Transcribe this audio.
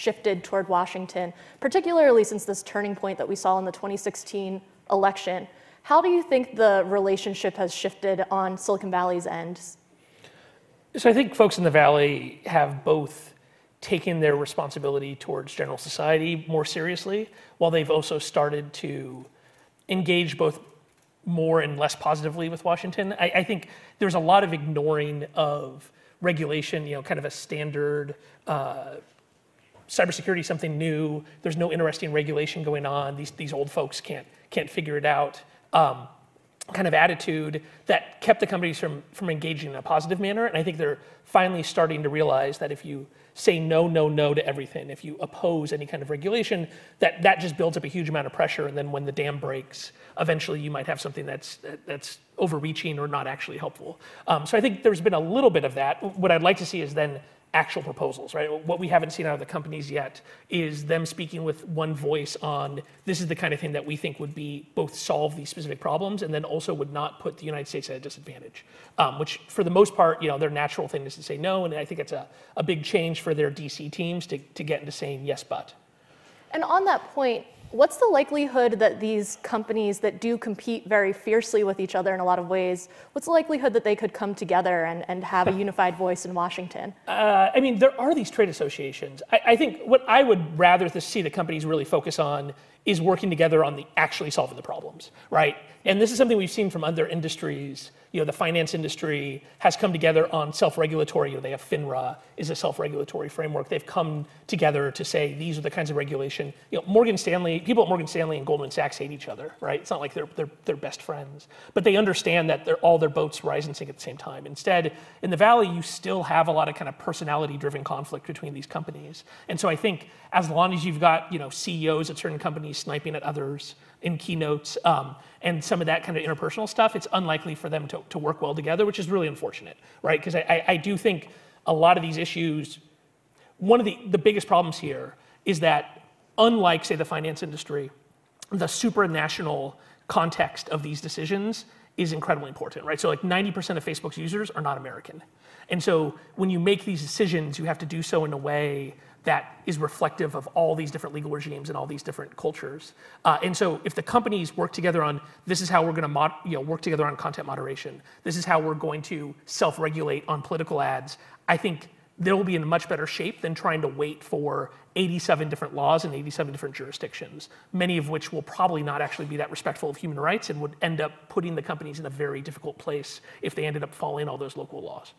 shifted toward Washington, particularly since this turning point that we saw in the 2016 election. How do you think the relationship has shifted on Silicon Valley's end? So I think folks in the Valley have both taken their responsibility towards general society more seriously, while they've also started to engage both more and less positively with Washington. I think there's a lot of ignoring of regulation, kind of a standard cybersecurity, something new. There's no interesting regulation going on. These old folks can't figure it out. Kind of attitude that kept the companies from engaging in a positive manner. And I think they're finally starting to realize that if you say no, no, no to everything, if you oppose any kind of regulation, that just builds up a huge amount of pressure. And then when the dam breaks, eventually you might have something that's overreaching or not actually helpful. So I think there's been a little bit of that. What I'd like to see is then actual proposals, right? What we haven't seen out of the companies yet is them speaking with one voice on this is the kind of thing that we think would be both solve these specific problems and then also would not put the United States at a disadvantage, which for the most part, their natural thing is to say no. And I think it's a big change for their DC teams to get into saying yes, but. And on that point, what's the likelihood that these companies that do compete very fiercely with each other in a lot of ways, what's the likelihood that they could come together and have a unified voice in Washington? I mean, there are these trade associations. I think what I would rather see the companies really focus on is working together on actually solving the problems, right? And this is something we've seen from other industries. The finance industry has come together on self-regulatory. They have FINRA is a self-regulatory framework. They've come together to say these are the kinds of regulation. Morgan Stanley, people at Morgan Stanley and Goldman Sachs hate each other, right? It's not like they're best friends, but they understand that all their boats rise and sink at the same time. Instead, in the Valley, you still have a lot of kind of personality-driven conflict between these companies. And so I think as long as you've got CEOs at certain companies sniping at others in keynotes, and some of that kind of interpersonal stuff, it's unlikely for them to work well together, which is really unfortunate, right? Because I do think a lot of these issues, one of the biggest problems here is that unlike, say, the finance industry, the supranational context of these decisions is incredibly important, right? So like 90% of Facebook's users are not American. And so when you make these decisions, you have to do so in a way that is reflective of all these different legal regimes and all these different cultures. And so if the companies work together on, this is how we're gonna work together on content moderation, this is how we're going to self-regulate on political ads, I think they'll be in a much better shape than trying to wait for 87 different laws in 87 different jurisdictions, many of which will probably not actually be that respectful of human rights and would end up putting the companies in a very difficult place if they ended up following all those local laws.